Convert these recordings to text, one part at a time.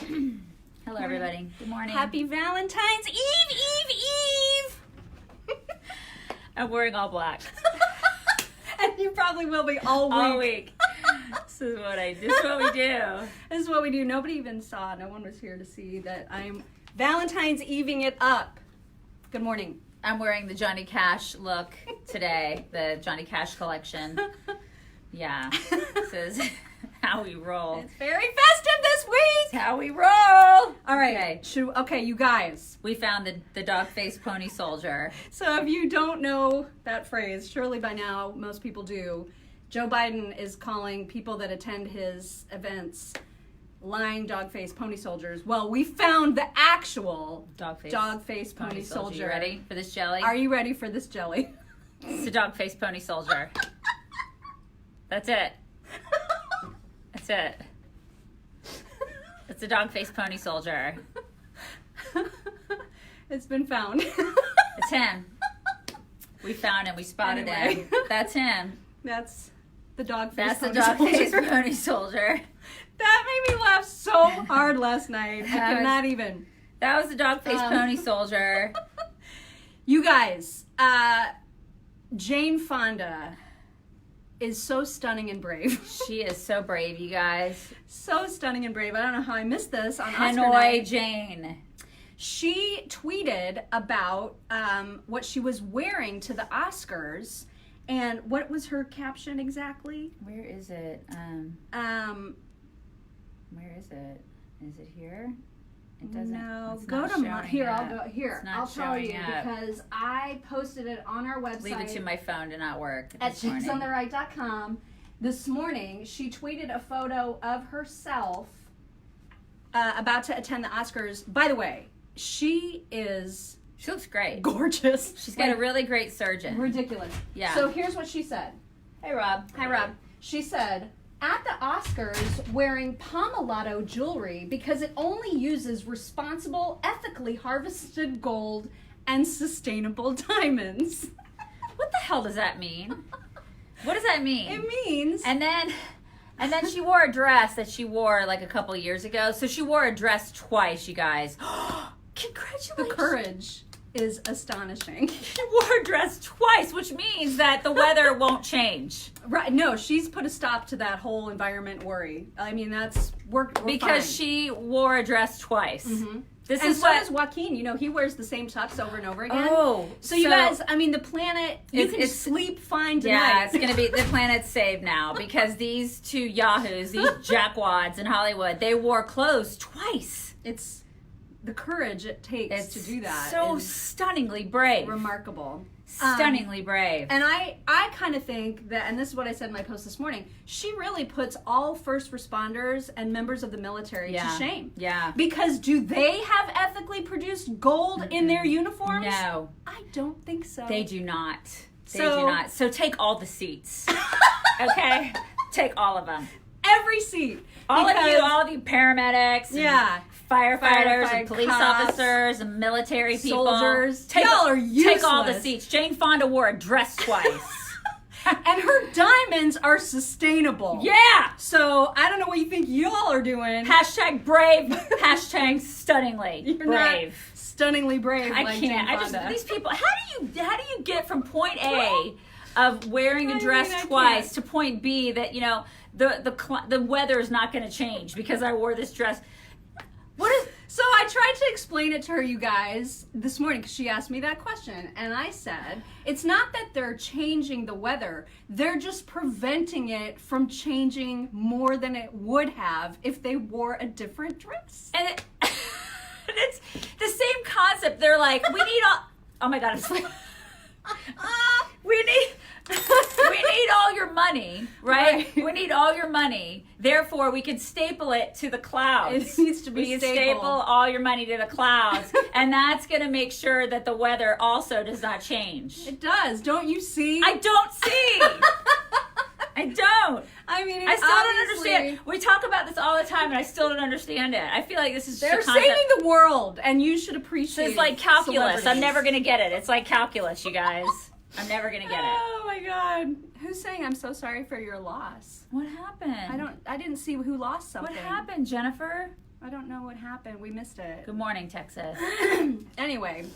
Hello, everybody. Good morning. Happy Valentine's Eve! I'm wearing all black. And you probably will be all week. All week. This is what we do. This is what we do. Nobody even saw. No one was here to see that I'm Valentine's Eving it up. Good morning. I'm wearing the Johnny Cash look today, the Johnny Cash collection. Yeah. This is how we roll. It's very festive this week. It's how we roll. All right. Okay, you guys. We found the dog-faced pony soldier. So if you don't know that phrase, surely by now most people do. Joe Biden is calling people that attend his events lying dog-faced pony soldiers. Well, we found the actual dog-faced pony soldier. You ready for this jelly? Are you ready for this jelly? It's a dog-faced pony soldier. That's it. That's it. It's a dog-faced pony soldier. It's been found. It's him. We found him. We spotted him. That's him. That's the dog-faced That's the pony dog-faced soldier. pony soldier. That made me laugh so hard last night. I cannot even. That was the dog-faced pony soldier. You guys, Jane Fonda is so stunning and brave. She is so brave, you guys. So stunning and brave. I don't know how I missed this on Oscar Hanoi night. Jane. She tweeted about what she was wearing to the Oscars, and what was her caption exactly? Where is it? Where is it? Is it here? It doesn't. No, it's go not to my showing here. up. I'll go here. It's not I'll tell you showing up. because I posted it on our website. Leave it to my phone to not work at this morning. chicksontheright.com. This morning, she tweeted a photo of herself about to attend the Oscars. By the way, she looks great. gorgeous. She's got a really great surgeon. Ridiculous. Yeah. So here's what she said. Hey, Rob. Hi, Rob. She said, at the Oscars, wearing Pomellato jewelry because it only uses responsible, ethically harvested gold and sustainable diamonds. What the hell does that mean? What does that mean? It means... And then she wore a dress that she wore like a couple years ago. So she wore a dress twice, you guys. Congratulations. The courage is astonishing. She wore a dress twice, which means that the weather won't change. Right? No, she's put a stop to that whole environment worry. I mean, we're because fine. she wore a dress twice. Mm-hmm. This and is so what does Joaquin. You know, he wears the same tux over and over again. Oh, so you guys, I mean, the planet. You can sleep fine tonight. Yeah, it's gonna be the planet's saved now because these two yahoos, these jackwads in Hollywood, they wore clothes twice. It's the courage it takes to do that. So stunningly brave. Remarkable. Stunningly brave. And I kind of think that, and this is what I said in my post this morning, she really puts all first responders and members of the military to shame. Yeah. Because do they have ethically produced gold in their uniforms? No. I don't think so. They do not. They do not. So take all the seats. Okay? Take all of them. Every seat. All of you paramedics. Yeah. Firefighters and police cops, officers and military people. Soldiers. Y'all are useless. Take all the seats. Jane Fonda wore a dress twice. And her diamonds are sustainable. Yeah. So I don't know what you think y'all are doing. Hashtag brave. Hashtag stunningly You're brave. Not stunningly brave. I like can't. Jane Fonda. These people. How do you get from point A of wearing a dress I twice can't. to point B that the weather is not going to change because I wore this dress. So I tried to explain it to her, you guys, this morning because she asked me that question. And I said, it's not that they're changing the weather. They're just preventing it from changing more than it would have if they wore a different dress. And it's the same concept. They're like, we need all... Oh my God, I'm sleeping. We need all your money, right? We need all your money. Therefore, we can staple it to the clouds. It needs to be We can staple all your money to the clouds. And that's going to make sure that the weather also does not change. It does. Don't you see? I don't see. I don't. I mean, I still don't understand. We talk about this all the time, and I still don't understand it. I feel like this is They're just a concept. saving the world, and you should appreciate it. It's like calculus. Celebrities. I'm never going to get it. It's like calculus, you guys. I'm never going to get it. Oh, my God. Who's saying I'm so sorry for your loss? What happened? I didn't see who lost something. What happened, Jennifer? I don't know what happened. We missed it. Good morning, Texas. Anyway.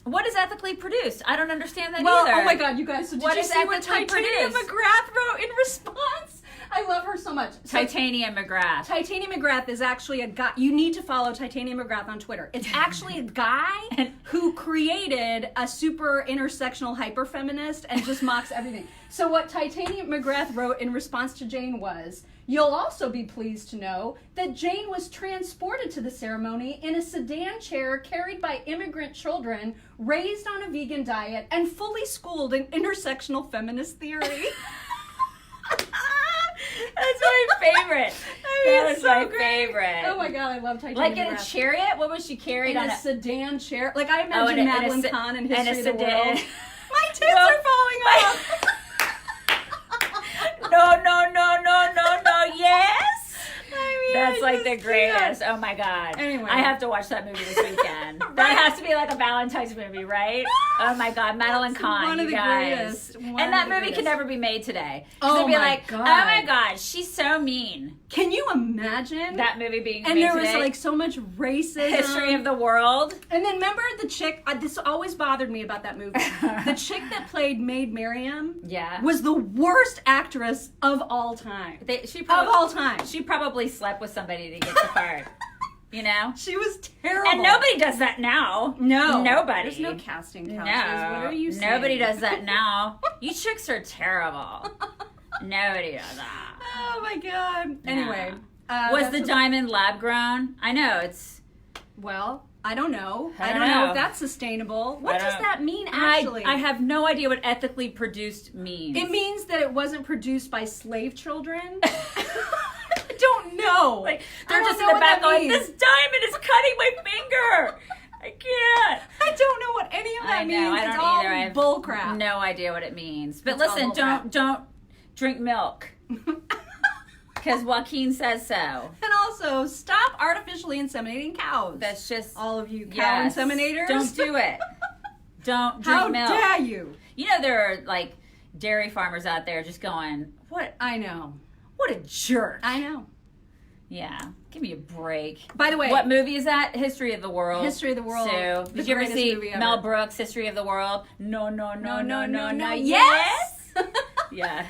What is ethically produced? I don't understand that Well, either. oh my God, you guys! So did What you is see what ethically Titania produced? McGrath wrote in response? I love her so much. So, Titania McGrath. Titania McGrath is actually a guy. You need to follow Titania McGrath on Twitter. It's actually a guy who created a super intersectional hyperfeminist and just mocks everything. So what Titania McGrath wrote in response to Jane was, "You'll also be pleased to know that Jane was transported to the ceremony in a sedan chair carried by immigrant children, raised on a vegan diet, and fully schooled in intersectional feminist theory." That's my favorite. That is my favorite. Oh my God, I love Titania Like in a McGrath. chariot? What was she carried In on? a sedan chair. Like I imagine in a Madeline se- Kahn in and a History of the sedan. World. My tits are falling off. No. Yes. That's I like the just greatest. can't. Oh my God. Anyway. I have to watch that movie this weekend. Right. That has to be like a Valentine's movie, right? Oh my God. Madeline That's Kahn, one of you the guys. greatest. One And that of the movie greatest. could never be made today. 'Cause Oh they'd be my like, God. oh my God, she's so mean. Can you imagine? That movie being and made there was today. like so much racism. History of the world. And then remember the chick, this always bothered me about that movie. The chick that played Maid Mariam Yeah. was the worst actress of all time. She Of probably, all time. She probably slept with somebody to get the part. You know? She was terrible. And nobody does that now. No. Nobody. There's no casting couches. No. What are you saying? Nobody does that now. You chicks are terrible. Nobody does that. Oh my God. No. Anyway. Was that's the what- diamond lab grown? I know, it's... Well, I don't know. I I don't don't know know. if that's sustainable. What I does don't- that mean, actually? I have no idea what ethically produced means. It means that it wasn't produced by slave children. I don't know. Like, I they're don't just in know the what back that going, means. this diamond is cutting my finger. I can't. I don't know what any of that I know, means. I don't It's all either. I have bull crap. no idea what it means. But It's all listen, bull crap. don't drink milk. Because Joaquin says so. And also, stop artificially inseminating cows. That's just... all of you cow yes. inseminators. Don't do it. Don't drink How milk. dare you? You know there are like dairy farmers out there just going, I know. what a jerk. I know. Yeah, give me a break. By the way, What movie is that? History of the World. History of the World. So, The did you ever greatest see movie ever. Mel Brooks' History of the World? No. No. Yes. Yeah.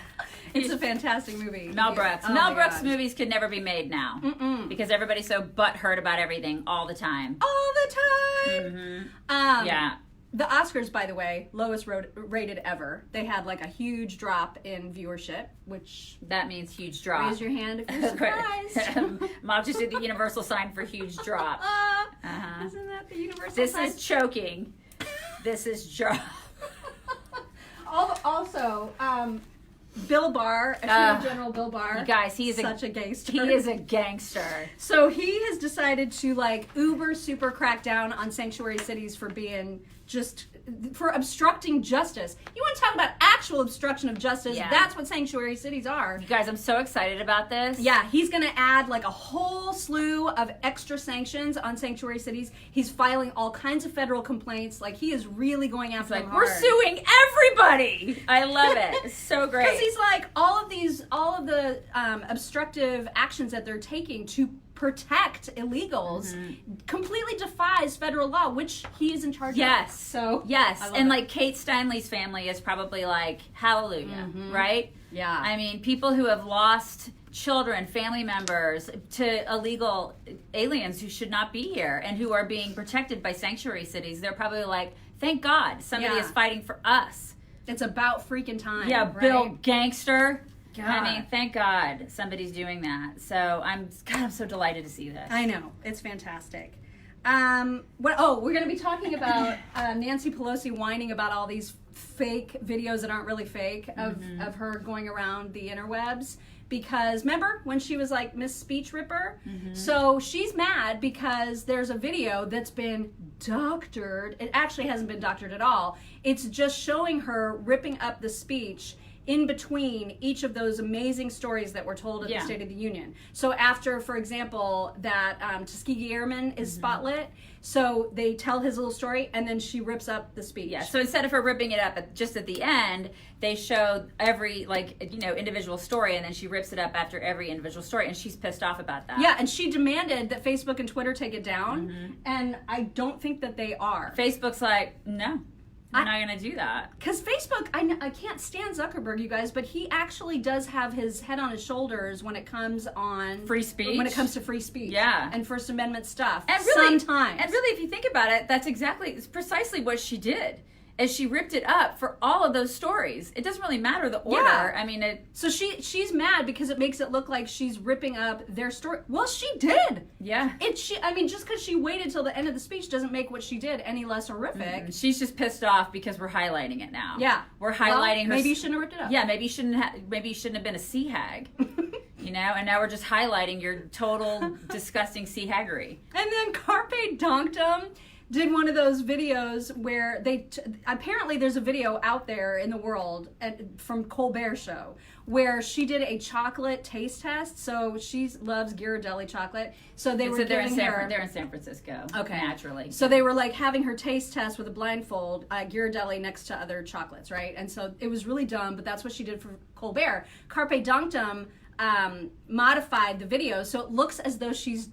It's a fantastic movie. Mel Brooks. Oh Mel my Brooks gosh. movies could never be made now Mm-mm. because everybody's so butthurt about everything all the time. All the time. Yeah. The Oscars, by the way, lowest rated ever. They had like a huge drop in viewership, which That means huge drop. raise your hand if you're surprised. Mom just did the universal sign for huge drop. Uh-huh. Isn't that the universal This sign? is choking. This is drop. Also, Bill Barr, Attorney General Bill Barr. You guys, he is such a gangster. He is a gangster. So he has decided to like uber super crack down on sanctuary cities for being for obstructing justice. You want to talk about actual obstruction of justice? Yeah. That's what sanctuary cities are. You guys, I'm so excited about this. Yeah, he's going to add like a whole slew of extra sanctions on sanctuary cities. He's filing all kinds of federal complaints. Like he is really going after It's them like, we're hard. suing everybody. I love it. It's so great. Because he's like, all of the obstructive actions that they're taking to protect illegals completely defies federal law, which he is in charge of. Yes. So yes. I love And it. like Kate Steinle's family is probably like, hallelujah, right? Yeah. I mean, people who have lost children, family members to illegal aliens who should not be here and who are being protected by sanctuary cities, they're probably like, thank God somebody Yeah. is fighting for us. It's about freaking time. Yeah, right? Bill Gangster. God. I mean, thank God somebody's doing that. So I'm so delighted to see this. I know. It's fantastic. We're going to be talking about Nancy Pelosi whining about all these fake videos that aren't really fake of her going around the interwebs. Because remember when she was like Miss Speech Ripper? So she's mad because there's a video that's been doctored. It actually hasn't been doctored at all. It's just showing her ripping up the speech in between each of those amazing stories that were told at the State of the Union. So after, for example, that Tuskegee Airman is spotlit, so they tell his little story, and then she rips up the speech. Yeah, so instead of her ripping it up just at the end, they show every, individual story, and then she rips it up after every individual story, and she's pissed off about that. Yeah, and she demanded that Facebook and Twitter take it down, and I don't think that they are. Facebook's like, no. I'm not going to do that. Because Facebook, I can't stand Zuckerberg, you guys, but he actually does have his head on his shoulders when it comes on... Free speech? When it comes to free speech. Yeah. And First Amendment stuff. And really, sometimes. And really, if you think about it, it's precisely what she did. As she ripped it up for all of those stories. It doesn't really matter the order. Yeah. I mean, So she's mad because it makes it look like she's ripping up their story. Well, she did. Yeah. Just because she waited till the end of the speech doesn't make what she did any less horrific. She's just pissed off because we're highlighting it now. Yeah. We're highlighting her. Maybe you shouldn't have ripped it up. Yeah, maybe you shouldn't have been a sea hag. And now we're just highlighting your total disgusting sea haggery. And then Carpe Donktum did one of those videos where apparently there's a video out there in the world from Colbert Show where she did a chocolate taste test. So she loves Ghirardelli chocolate. So they're in San Francisco. Okay. Naturally. So they were like having her taste test with a blindfold, Ghirardelli next to other chocolates, right? And so it was really dumb, but that's what she did for Colbert. Carpe Donktum modified the video so it looks as though she's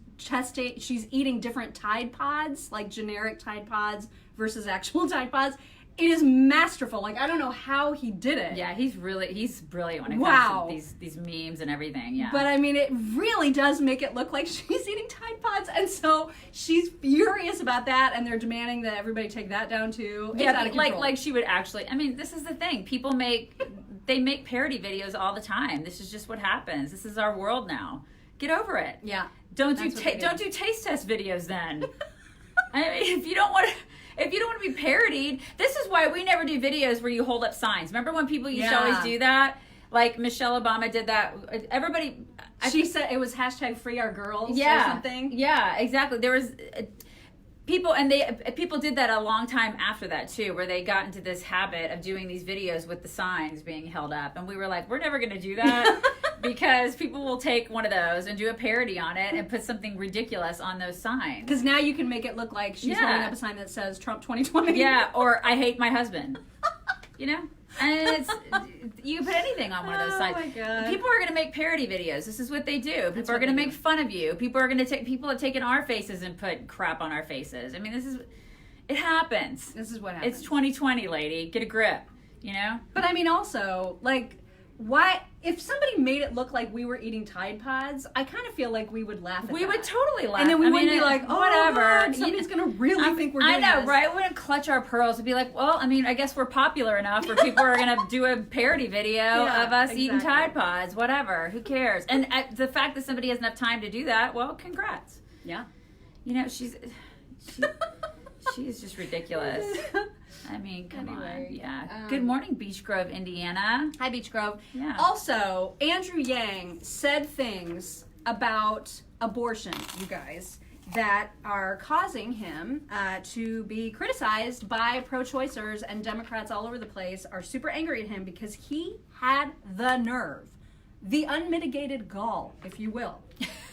eating different Tide Pods, like generic Tide Pods versus actual Tide Pods. It is masterful. Like, I don't know how he did it. Yeah, he's brilliant when it comes to these memes and everything. Yeah. But I mean, it really does make it look like she's eating Tide Pods, and so she's furious about that, and they're demanding that everybody take that down too. Yeah, like she would actually. I mean, this is the thing. People make parody videos all the time. This is just what happens. This is our world now. Get over it. Yeah. Don't do taste test videos then. I mean, if you don't want to be parodied, this is why we never do videos where you hold up signs. Remember when people used to always do that? Like Michelle Obama did that. Everybody. She said it was #FreeOurGirls or something. Yeah, exactly. There was. People did that a long time after that too, where they got into this habit of doing these videos with the signs being held up, and we were like, we're never going to do that because people will take one of those and do a parody on it and put something ridiculous on those signs. Because now you can make it look like she's holding up a sign that says Trump 2020. Yeah, or I hate my husband. And you can put anything on one of those signs. Oh my God. People are going to make parody videos. This is what they do. People are going to make fun of you. People have taken our faces and put crap on our faces. I mean, it happens. This is what happens. It's 2020, lady. Get a grip, But I mean, also, like, why, if somebody made it look like we were eating Tide Pods, I kind of feel like we would laugh at that. We would totally laugh. And then we wouldn't be like, oh, whatever. God, somebody's going to really think we're doing this. I know, right? We wouldn't clutch our pearls and be like, well, I mean, I guess we're popular enough where people are going to do a parody video of us eating Tide Pods, whatever. Who cares? And the fact that somebody has enough time to do that, well, congrats. Yeah. She is just ridiculous. I mean, come on. Yeah. Good morning, Beech Grove, Indiana. Hi, Beech Grove. Yeah. Also, Andrew Yang said things about abortion, you guys, that are causing him to be criticized by pro-choicers, and Democrats all over the place are super angry at him because he had the nerve, the unmitigated gall, if you will,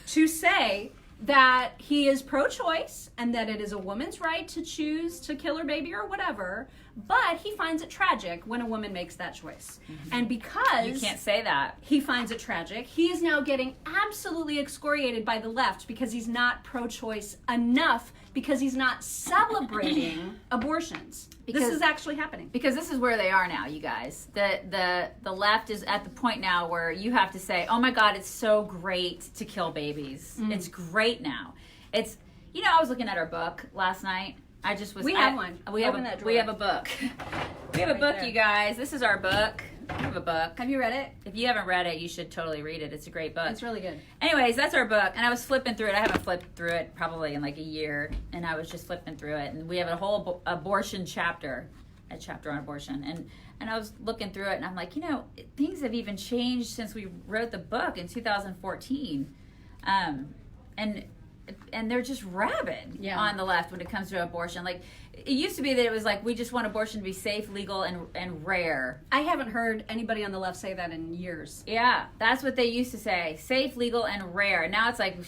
to say that he is pro-choice and that it is a woman's right to choose to kill her baby or whatever, but he finds it tragic when a woman makes that choice. Mm-hmm. And because you can't say that, he finds it tragic, he is now getting absolutely excoriated by the left because he's not pro-choice enough, because he's not celebrating abortions. This is actually happening. Because this is where they are now, you guys. The left is at the point now where you have to say, oh my God, it's so great to kill babies. Mm. It's great now. It's, I was looking at our book last night. We have one. We have a book. We have a book, there. You guys. This is our book. We have a book. Have you read it? If you haven't read it, you should totally read it. It's a great book. It's really good. Anyways, that's our book. And I was flipping through it. I haven't flipped through it probably in like a year. And I was just flipping through it. And we have a whole abortion chapter, a chapter on abortion. And I was looking through it, and I'm like, things have even changed since we wrote the book in 2014. And and they're just rabid Yeah. on the left when it comes to abortion. Like, it used to be that it was like, we just want abortion to be safe, legal, and rare. I haven't heard anybody on the left say that in years. Yeah, that's what they used to say. Safe, legal, and rare. Now it's like,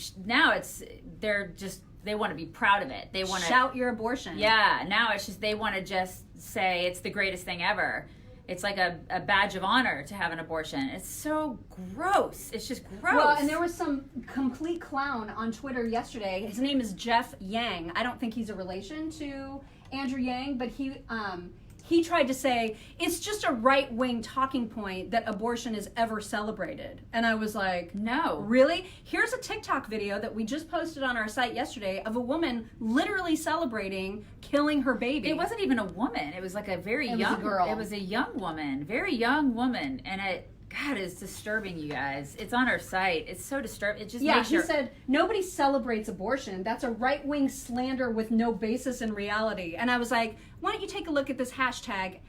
they want to be proud of it. They want to shout your abortion. Yeah, now it's just, they want to just say it's the greatest thing ever. It's like a badge of honor to have an abortion. It's so gross. It's just gross. Well, and there was some complete clown on Twitter yesterday. His name is Jeff Yang. I don't think he's a relation to Andrew Yang, but he tried to say it's just a right-wing talking point that abortion is ever celebrated. And I was like, no. Really? Here's a TikTok video that we just posted on our site yesterday of a woman literally celebrating killing her baby. It wasn't even a woman. It was like a very young girl. It was a young woman, very young woman, and God, it's disturbing, you guys. It's on our site. It's so disturbing. It just makes he said, nobody celebrates abortion. That's a right-wing slander with no basis in reality. And I was like, why don't you take a look at this hashtag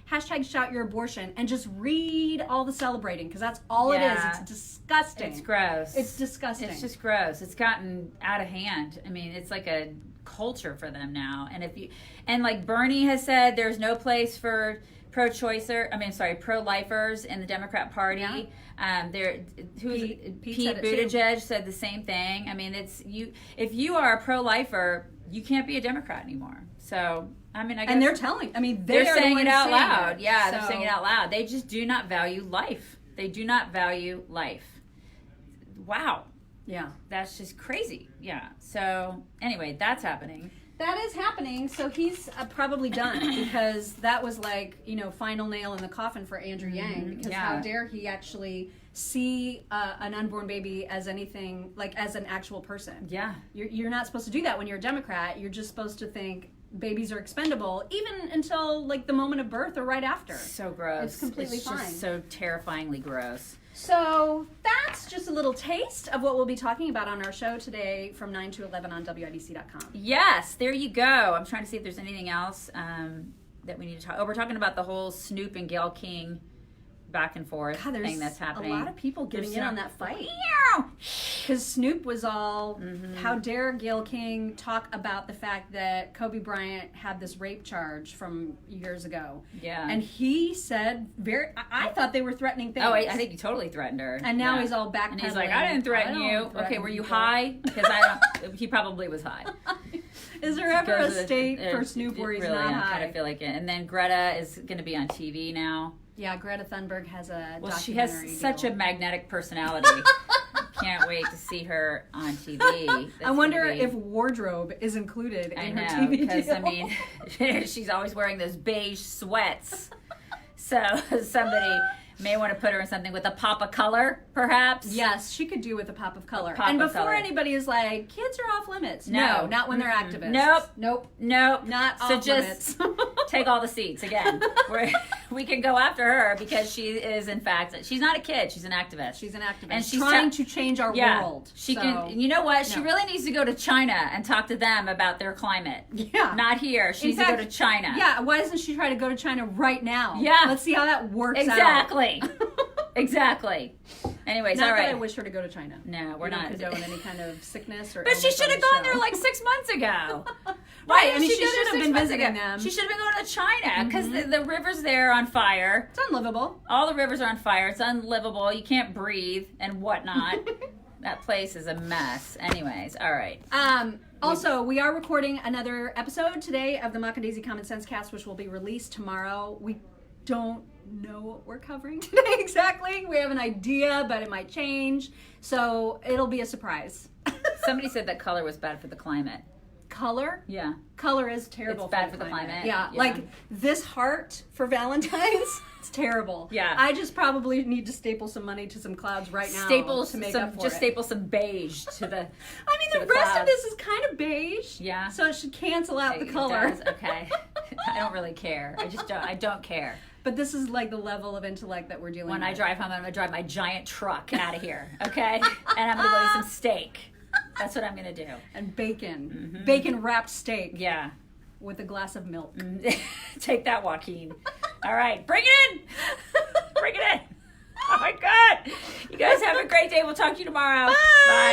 shout your abortion, and just read all the celebrating, because that's all it is. It's disgusting. It's gross. It's disgusting. It's just gross. It's gotten out of hand. I mean, it's like a culture for them now. And like Bernie has said, there's no place for pro-lifers in the Democrat Party. Yeah. Pete said it Buttigieg said the same thing. I mean, if you are a pro-lifer, you can't be a Democrat anymore. So, I mean, I guess. And they're saying it out loud. Yeah, they're saying it out loud. They just do not value life. They do not value life. Wow. Yeah. That's just crazy. Yeah. So, anyway, that's happening. That is happening, so he's probably done, because that was like, final nail in the coffin for Andrew Yang, because how dare he actually see an unborn baby as anything, like as an actual person. Yeah. You're not supposed to do that when you're a Democrat. You're just supposed to think babies are expendable, even until like the moment of birth or right after. So gross. It's completely fine. Just so terrifyingly gross. So that's just a little taste of what we'll be talking about on our show today from 9 to 11 on WIBC.com. Yes, there you go. I'm trying to see if there's anything else that we need to talk. Oh, we're talking about the whole Snoop and Gayle King back and forth thing that's happening. A lot of people getting in on that fight. Yeah. Because Snoop was all, how dare Gayle King talk about the fact that Kobe Bryant had this rape charge from years ago. Yeah. And he said, I thought they were threatening things. Oh, I think he totally threatened her. And now he's all backpedaling. And he's like, I didn't threaten you. Okay, were you high? Because he probably was high. Is there ever a state for Snoop where he's really, not high? I kind of feel like it. And then Greta is going to be on TV now. Yeah, Greta Thunberg has a Well, she documentary has such a magnetic personality. Can't wait to see her on TV. I wonder if wardrobe is included in her TV because deal. I mean, she's always wearing those beige sweats. So somebody may want to put her in something with a pop of color, perhaps. Yes, she could do with a pop of color. Pop and of before color. anybody is like, kids are off limits. No. Not when they're activists. Nope. Not So off just take all the seats again. We can go after her because she is, in fact, she's not a kid. She's an activist. She's an activist. And she's trying to change our world. She So, can. You know what? She no. really needs to go to China and talk to them about their climate. Yeah. Not here. She In needs to go fact, to China. Yeah, why doesn't she try to go to China right now? Yeah. Let's see how that works Exactly. out. Exactly. Anyways, Not all that I right. wish her to go to China. No, we're We don't not. condone any kind of sickness or But she illness should on have the gone show. there like 6 months ago. Right, didn't I mean, she go should there have 6 been months visiting ago? them. She should have been going to China because the rivers there are on fire. It's unlivable. All the rivers are on fire. It's unlivable. You can't breathe and whatnot. That place is a mess. Anyways, all right. Also, we are recording another episode today of the Mock and Daisy Common Sense Cast, which will be released tomorrow. We don't know what we're covering today exactly. We have an idea, but it might change. So it'll be a surprise. Somebody said that color was bad for the climate. Color? Yeah. Color is terrible. It's bad for the climate. Yeah. Yeah. Like this heart for Valentine's, it's terrible. Yeah. I just probably need to staple some money to some clouds right now to make up for it. Staple some beige to the. I mean, to the the rest of clouds. this is kind of beige. Yeah. So it should cancel out the It color. does? Okay. I don't really care. I don't care. But this is like the level of intellect that we're dealing with. When I drive home, I'm going to drive my giant truck out of here, okay? And I'm going to go eat some steak. That's what I'm going to do. And bacon. Bacon wrapped steak. Yeah. With a glass of milk. Take that, Joaquin. All right. Bring it in. Bring it in. Oh, my God. You guys have a great day. We'll talk to you tomorrow. Bye. Bye.